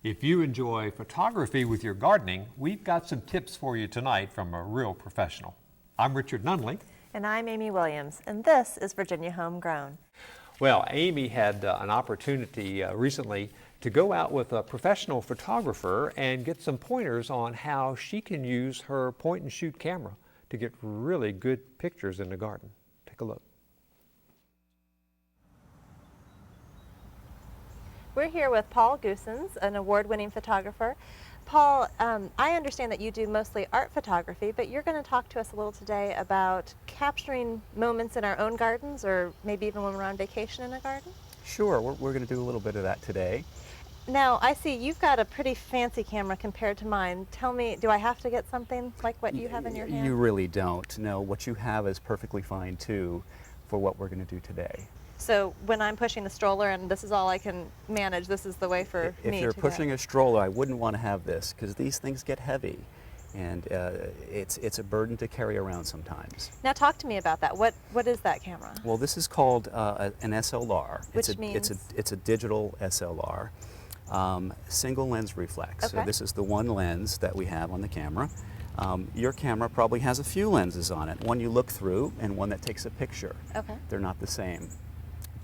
If you enjoy photography with your gardening, we've got some tips for you tonight from a real professional. I'm Richard Nunley. And I'm Amy Williams, and this is Virginia Homegrown. Well, Amy had an opportunity recently to go out with a professional photographer and get some pointers on how she can use her point-and-shoot camera to get really good pictures in the garden. Take a look. We're here with Paul Goossens, an award-winning photographer. Paul, I understand that you do mostly art photography, but you're going to talk to us a little today about capturing moments in our own gardens, or maybe even when we're on vacation in a garden? Sure, we're going to do a little bit of that today. Now, I see you've got a pretty fancy camera compared to mine. Tell me, do I have to get something like what you have in your hand? You really don't. No, what you have is perfectly fine, too, for what we're going to do today. So when I'm pushing the stroller and this is all I can manage, this is the way for me to go. If you're pushing a stroller, I wouldn't want to have this, because these things get heavy, and it's a burden to carry around sometimes. Now talk to me about that. What is that camera? Well, this is called an SLR. Which means? It's a digital SLR, single lens reflex. Okay. So this is the one lens that we have on the camera. Your camera probably has a few lenses on it, one you look through and one that takes a picture. Okay. They're not the same.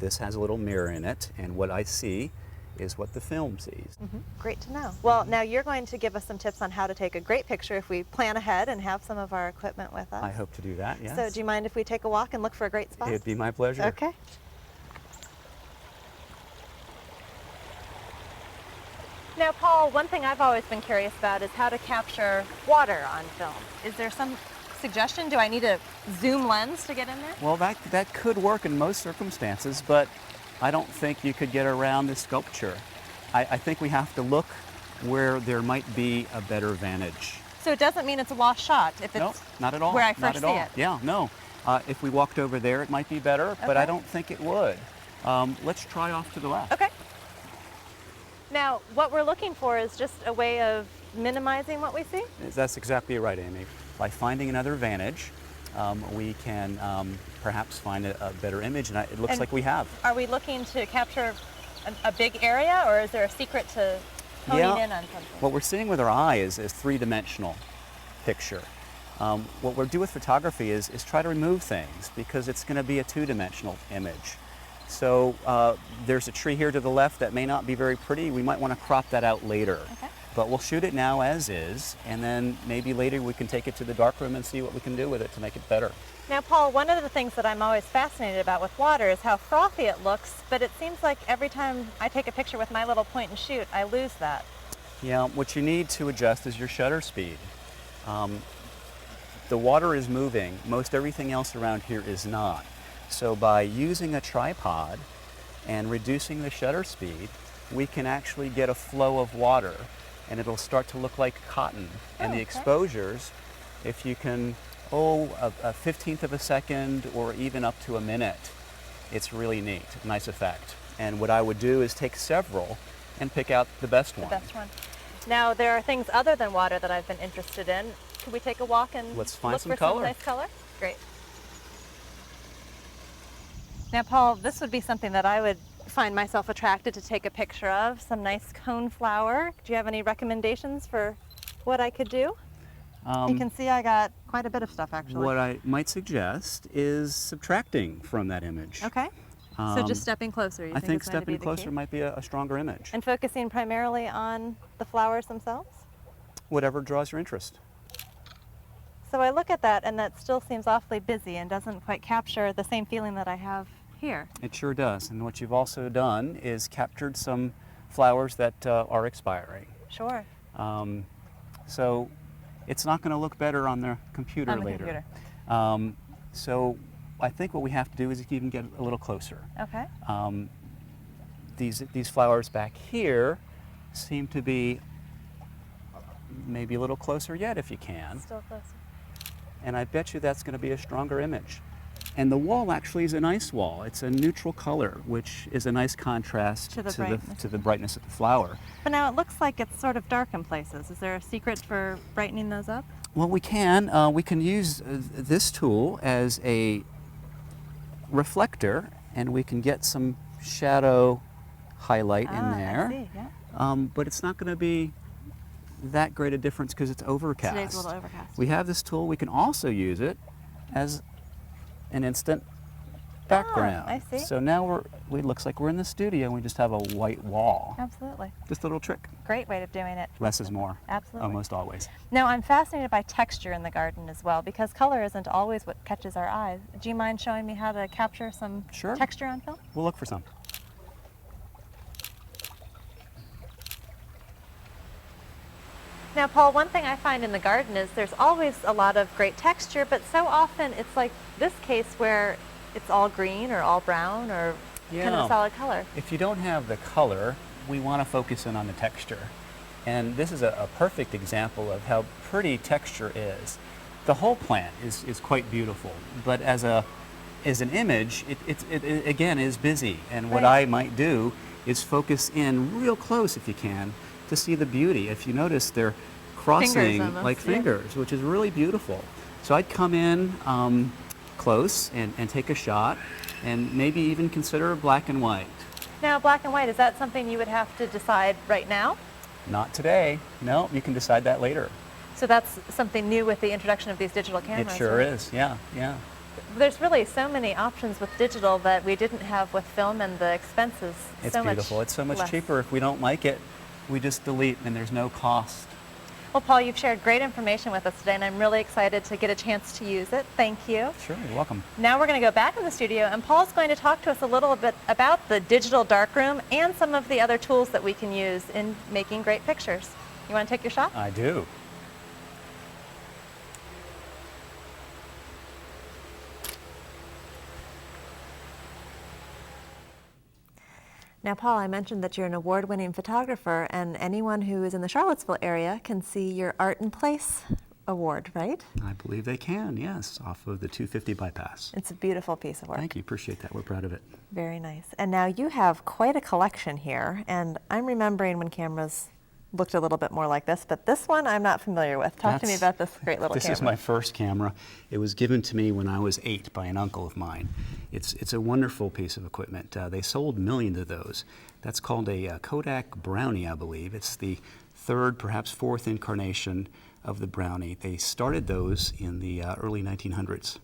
This has a little mirror in it, and what I see is what the film sees. Mm-hmm. Great to know. Well, now you're going to give us some tips on how to take a great picture if we plan ahead and have some of our equipment with us. I hope to do that, yes. So do you mind if we take a walk and look for a great spot? It'd be my pleasure. Okay. Now, Paul, one thing I've always been curious about is how to capture water on film. Is there some suggestion? Do I need a zoom lens to get in there? Well, that could work in most circumstances, but I don't think you could get around the sculpture. I think we have to look where there might be a better vantage. So it doesn't mean it's a lost shot if it's no, not at all. where I first not at see all. it? Yeah, no. If we walked over there, it might be better, but I don't think it would. Let's try off to the left. Okay. Now, what we're looking for is just a way of minimizing what we see? That's exactly right, Amy. By finding another vantage, we can perhaps find a better image, and it looks like we have. Are we looking to capture a big area, or is there a secret to honing in on something? What we're seeing with our eye is a three-dimensional picture. What we'll do with photography is try to remove things, because it's going to be a two-dimensional image. So there's a tree here to the left that may not be very pretty. We might want to crop that out later. Okay. But we'll shoot it now as is, and then maybe later we can take it to the darkroom and see what we can do with it to make it better. Now, Paul, one of the things that I'm always fascinated about with water is how frothy it looks, but it seems like every time I take a picture with my little point and shoot, I lose that. Yeah, what you need to adjust is your shutter speed. The water is moving. Most everything else around here is not. So by using a tripod and reducing the shutter speed, we can actually get a flow of water, and it'll start to look like cotton. And the exposures, if you can, a 15th of a second or even up to a minute, it's really neat, nice effect. And what I would do is take several and pick out the best one. The best one. Now, there are things other than water that I've been interested in. Could we take a walk and Let's find look some for color. some nice color? Great. Now, Paul, this would be something that I would find myself attracted to take a picture of, some nice cone flower. Do you have any recommendations for what I could do? You can see I got quite a bit of stuff, actually. What I might suggest is subtracting from that image. Okay. So just stepping closer, you I think is going to be stepping the closer key? might be a stronger image. And focusing primarily on the flowers themselves? Whatever draws your interest. So I look at that, and that still seems awfully busy and doesn't quite capture the same feeling that I have here. It sure does. And what you've also done is captured some flowers that are expiring. Sure. So it's not going to look better on the computer later. So I think what we have to do is even get a little closer. Okay. These flowers back here seem to be maybe a little closer yet if you can. Still closer. And I bet you that's going to be a stronger image. And the wall actually is a nice wall. It's a neutral color, which is a nice contrast to the brightness of the flower. But now it looks like it's sort of dark in places. Is there a secret for brightening those up? Well, we can use this tool as a reflector, and we can get some shadow highlight in there. I see, yeah. but it's not going to be that great a difference because it's overcast. Today's a little overcast. We have this tool. We can also use it as an instant background. I see. So now it looks like we're in the studio and we just have a white wall. Absolutely. Just a little trick. Great way of doing it. Less is more. Absolutely. Almost always. Now, I'm fascinated by texture in the garden as well, because color isn't always what catches our eyes. Do you mind showing me how to capture some Sure. texture on film? We'll look for some. Now, Paul, one thing I find in the garden is there's always a lot of great texture, but so often it's like this case where it's all green or all brown or kind of a solid color. If you don't have the color, we want to focus in on the texture. And this is a perfect example of how pretty texture is. The whole plant is quite beautiful, but as an image, it again is busy. And what Right. I might do is focus in real close, if you can, to see the beauty. If you notice, they're crossing almost, like yeah. fingers, which is really beautiful. So I'd come in close and take a shot, and maybe even consider black and white. Now, black and white, is that something you would have to decide right now? Not today. No, you can decide that later. So that's something new with the introduction of these digital cameras. It sure right? is. Yeah, yeah. There's really so many options with digital that we didn't have with film, and the expenses It's so beautiful. much It's so much less. cheaper. If we don't like it, we just delete, and there's no cost. Well, Paul, you've shared great information with us today, and I'm really excited to get a chance to use it. Thank you. Sure, you're welcome. Now we're going to go back in the studio, and Paul's going to talk to us a little bit about the digital darkroom and some of the other tools that we can use in making great pictures. You want to take your shot? I do. Now, Paul, I mentioned that you're an award-winning photographer, and anyone who is in the Charlottesville area can see your Art in Place award, right? I believe they can, yes, off of the 250 bypass. It's a beautiful piece of work. Thank you. Appreciate that. We're proud of it. Very nice. And now you have quite a collection here, and I'm remembering when cameras looked a little bit more like this, but this one I'm not familiar with. Talk to me about this great little This camera. is my first camera. It was given to me when I was 8 by an uncle of mine. It's a wonderful piece of equipment. They sold millions of those. That's called a Kodak Brownie, I believe. It's the third, perhaps fourth incarnation of the Brownie. They started those in the early 1900s,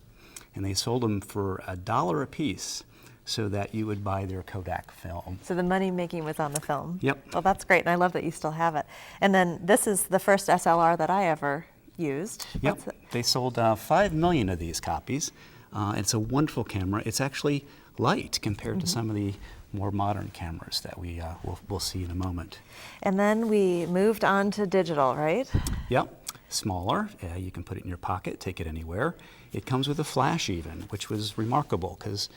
and they sold them for $1 a piece, so that you would buy their Kodak film. So the money making was on the film. Yep. Well, that's great, and I love that you still have it. And then this is the first SLR that I ever used. Yep. What's it? They sold 5 million of these copies. It's a wonderful camera. It's actually light compared to some of the more modern cameras that we'll see in a moment. And then we moved on to digital, right? Yep. Smaller. You can put it in your pocket, take it anywhere. It comes with a flash even, which was remarkable because,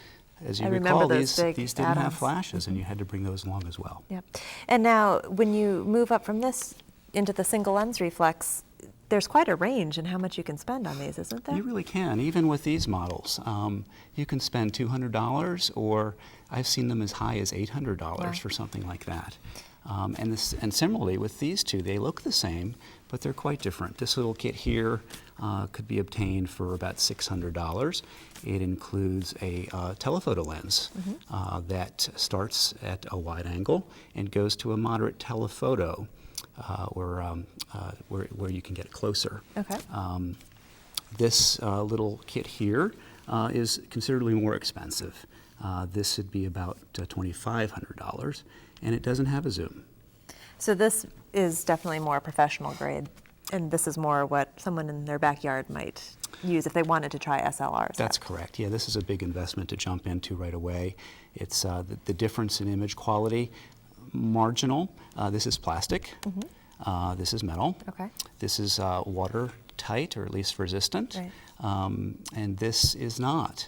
as you I remember recall, those these big didn't have add-ons. flashes, and you had to bring those along as well. Yep. And now when you move up from this into the single lens reflex, there's quite a range in how much you can spend on these, isn't there? You really can, even with these models. You can spend $200, or I've seen them as high as $800 Wow. for something like that. And similarly with these two, they look the same, but they're quite different. This little kit here could be obtained for about $600. It includes a telephoto lens that starts at a wide angle and goes to a moderate telephoto where you can get closer. Okay. This little kit here is considerably more expensive. This would be about $2,500, and it doesn't have a zoom. So this is definitely more professional grade, and this is more what someone in their backyard might use if they wanted to try SLRs. That's correct. Yeah, this is a big investment to jump into right away. It's the difference in image quality, marginal. This is plastic. This is metal. Okay. This is watertight, or at least resistant. Right. And this is not.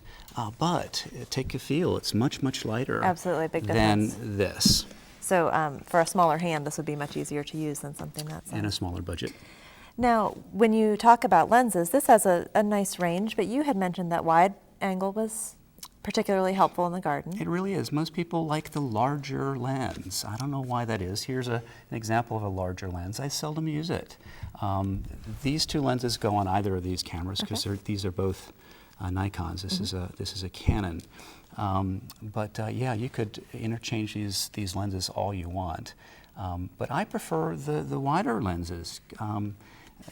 But take a feel. It's much, much lighter Absolutely, big than difference. this, So for a smaller hand, this would be much easier to use than something that's. and a smaller budget. Now, when you talk about lenses, this has a nice range, but you had mentioned that wide angle was particularly helpful in the garden. It really is. Most people like the larger lens. I don't know why that is. Here's an example of a larger lens. I seldom use it. These two lenses go on either of these cameras because these are both Nikons. This is a Canon. But yeah, you could interchange these lenses all you want. But I prefer the wider lenses.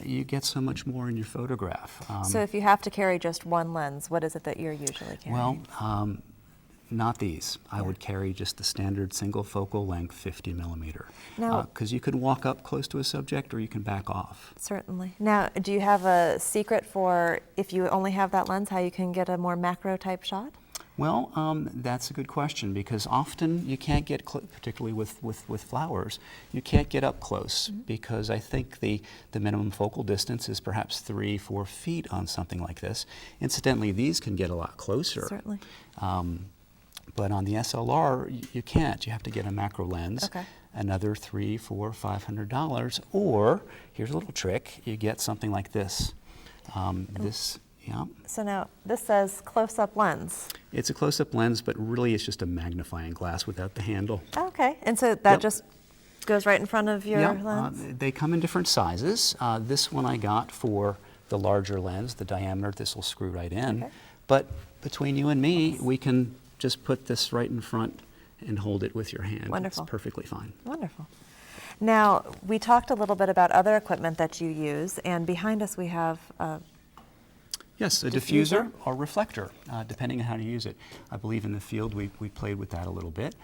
You get so much more in your photograph. So if you have to carry just one lens, what is it that you're usually carrying? Well, not these. I Yeah. would carry just the standard single focal length 50 millimeter. Now- Because you can walk up close to a subject or you can back off. Certainly. Now, do you have a secret for if you only have that lens, how you can get a more macro type shot? Well, that's a good question because often you can't get, particularly with flowers, you can't get up close because I think the minimum focal distance is perhaps 3-4 feet on something like this. Incidentally, these can get a lot closer. Certainly. But on the SLR, you can't. You have to get a macro lens. Okay. Another $300, $400, $500. Or, here's a little trick, you get something like this. Yeah. So now, this says close-up lens. It's a close-up lens, but really it's just a magnifying glass without the handle. Okay, and so that Yep. just goes right in front of your lens? They come in different sizes. This one I got for the larger lens, the diameter, this will screw right in. Okay. But between you and me, we can just put this right in front and hold it with your hand. Wonderful. It's perfectly fine. Wonderful. Now, we talked a little bit about other equipment that you use, and behind us we have Yes, a diffuser or reflector, depending on how you use it. I believe in the field we played with that a little bit.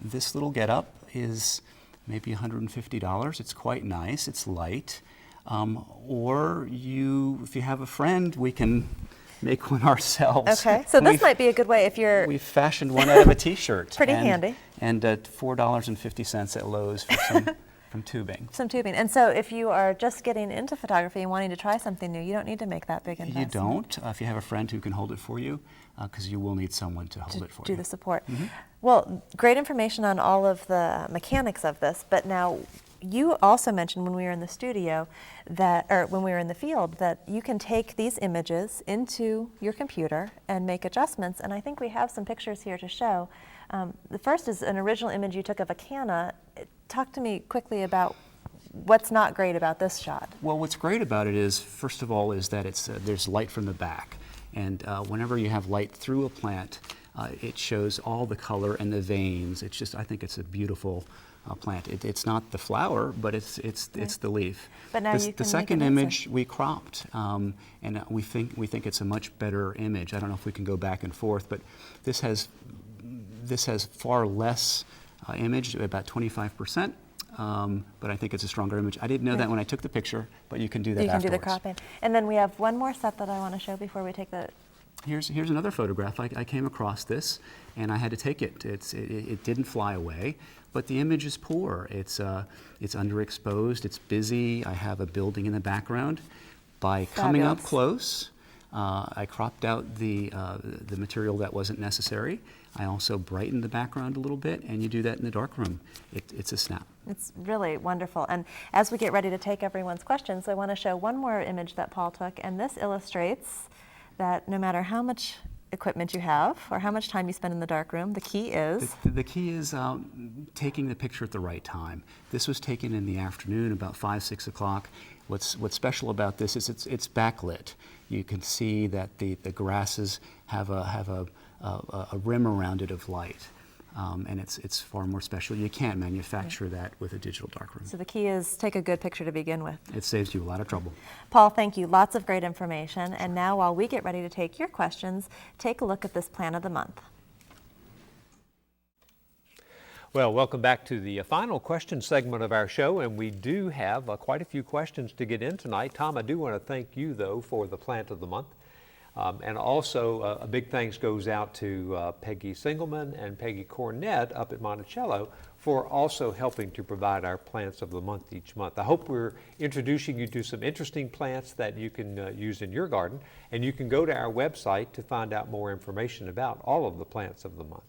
This little getup is maybe $150. It's quite nice. It's light. Or if you have a friend, we can make one ourselves. Okay, so this might be a good way if you're... We've fashioned one out of a T-shirt. Pretty handy. And $4.50 at Lowe's for some tubing. Some tubing. And so if you are just getting into photography and wanting to try something new, you don't need to make that big investment. You don't, if you have a friend who can hold it for you, because you will need someone to hold it for you. Do the support. Well, great information on all of the mechanics of this, but now you also mentioned when we were in the studio that, or when we were in the field, that you can take these images into your computer and make adjustments, and I think we have some pictures here to show. The first is an original image you took of a canna. Talk to me quickly about what's not great about this shot. Well, what's great about it is, first of all, is that there's light from the back. And whenever you have light through a plant, it shows all the color and the veins. It's just, I think it's a beautiful plant. It's not the flower, but it's the leaf. But now The second image we cropped, and we think it's a much better image. I don't know if we can go back and forth, but this has far less image, about 25%. But I think it's a stronger image. I didn't know that when I took the picture, but you can do that You can afterwards. do the cropping. And then we have one more set that I want to show before we take the... Here's another photograph. I came across this, and I had to take it. It didn't fly away, but the image is poor. It's underexposed. It's busy. I have a building in the background. By coming up Fabulous. close, I cropped out the material that wasn't necessary. I also brightened the background a little bit, and you do that in the darkroom. It's a snap. It's really wonderful. And as we get ready to take everyone's questions, I want to show one more image that Paul took, and this illustrates that no matter how much equipment you have or how much time you spend in the darkroom, the key is... The key is taking the picture at the right time. This was taken in the afternoon, about 5, 6 o'clock. What's special about this is it's backlit. You can see that the grasses have a rim around it of light. And it's far more special. You can't manufacture that with a digital darkroom. So the key is take a good picture to begin with. It saves you a lot of trouble. Paul, thank you. Lots of great information. And now while we get ready to take your questions, take a look at this plant of the month. Well, welcome back to the final question segment of our show, and we do have quite a few questions to get in tonight. Tom, I do want to thank you, though, for the plant of the month. And also, a big thanks goes out to Peggy Singelman and Peggy Cornett up at Monticello for also helping to provide our plants of the month each month. I hope we're introducing you to some interesting plants that you can use in your garden, and you can go to our website to find out more information about all of the plants of the month.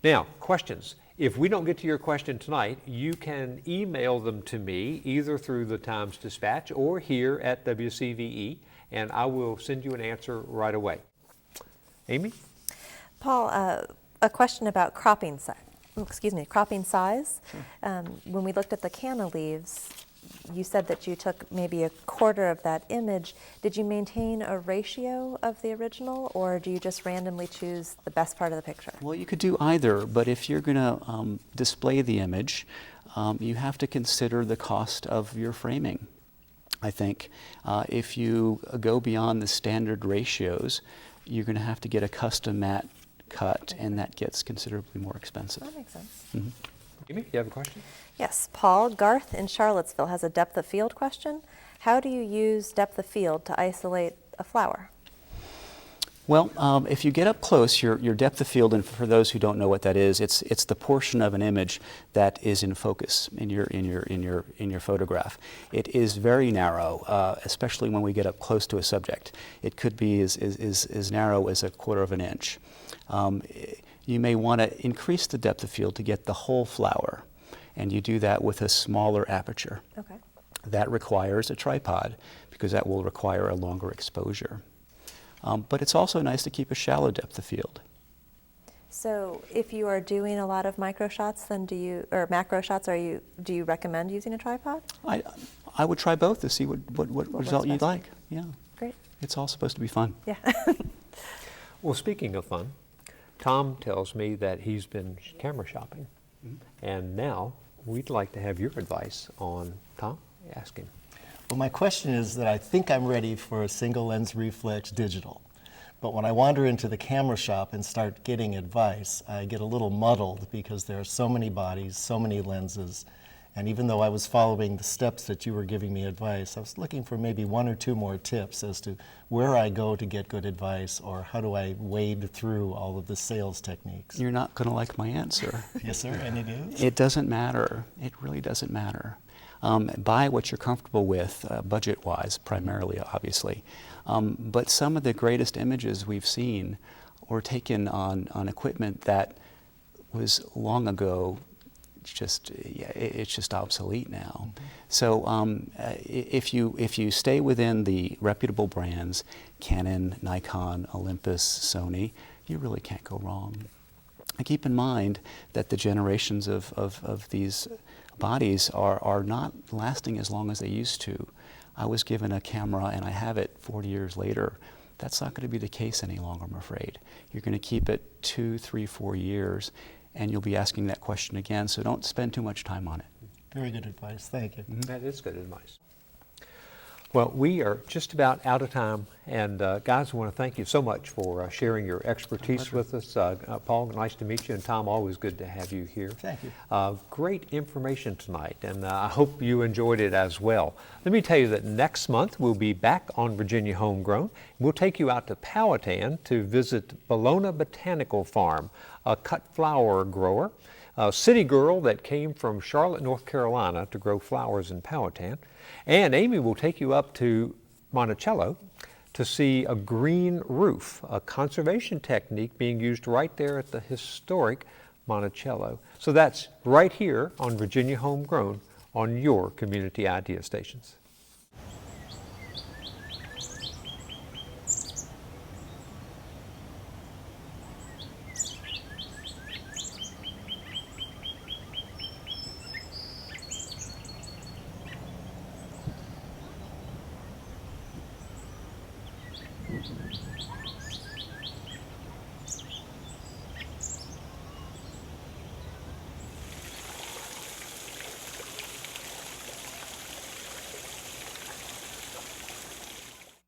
Now, questions. If we don't get to your question tonight, you can email them to me either through the Times-Dispatch or here at WCVE, and I will send you an answer right away. Amy? Paul, a question about cropping size. Sure. When we looked at the canna leaves, you said that you took maybe a quarter of that image. Did you maintain a ratio of the original, or do you just randomly choose the best part of the picture? Well, you could do either, but if you're going to display the image, you have to consider the cost of your framing. I think if you go beyond the standard ratios, you're going to have to get a custom mat cut, and that gets considerably more expensive. That makes sense. Mm-hmm. Amy, you have a question? Yes, Paul, Garth in Charlottesville has a depth of field question. How do you use depth of field to isolate a flower? Well, if you get up close, your depth of field, and for those who don't know what that is, it's the portion of an image that is in focus in your photograph. It is very narrow, especially when we get up close to a subject. It could be as narrow as 1/4 of an inch. You may want to increase the depth of field to get the whole flower, and you do that with a smaller aperture. Okay. That requires a tripod because that will require a longer exposure. But it's also nice to keep a shallow depth of field. So if you are doing a lot of micro shots, then or macro shots, do you recommend using a tripod? I would try both to see what result you'd best. like. Yeah. Great. It's all supposed to be fun. Yeah. Well, speaking of fun, Tom tells me that he's been camera shopping. And now we'd like to have your advice on, Tom, ask him. Well, my question is that I think I'm ready for a single lens reflex digital. But when I wander into the camera shop and start getting advice, I get a little muddled because there are so many bodies, so many lenses. And even though I was following the steps that you were giving me advice, I was looking for maybe 1 or 2 more tips as to where I go to get good advice, or how do I wade through all of the sales techniques. You're not going to like my answer. Yes, sir, and it is? It doesn't matter. It really doesn't matter. Buy what you're comfortable with, budget-wise, primarily, obviously. But some of the greatest images we've seen were taken on equipment that was long ago it's just obsolete now. So if you stay within the reputable brands, Canon, Nikon, Olympus, Sony, you really can't go wrong. And keep in mind that the generations of these bodies are not lasting as long as they used to. I was given a camera and I have it 40 years later. That's not going to be the case any longer, I'm afraid. You're going to keep it 2, 3, 4 years, and you'll be asking that question again, so don't spend too much time on it. Very good advice, thank you. That is good advice. Well, we are just about out of time, and guys, I want to thank you so much for sharing your expertise with us. Paul, nice to meet you, and Tom, always good to have you here. Thank you. Great information tonight, and I hope you enjoyed it as well. Let me tell you that next month we'll be back on Virginia Homegrown. We'll take you out to Powhatan to visit Bologna Botanical Farm, a cut flower grower, a city girl that came from Charlotte, North Carolina to grow flowers in Powhatan. And Amy will take you up to Monticello to see a green roof, a conservation technique being used right there at the historic Monticello. So that's right here on Virginia Homegrown on your community idea stations.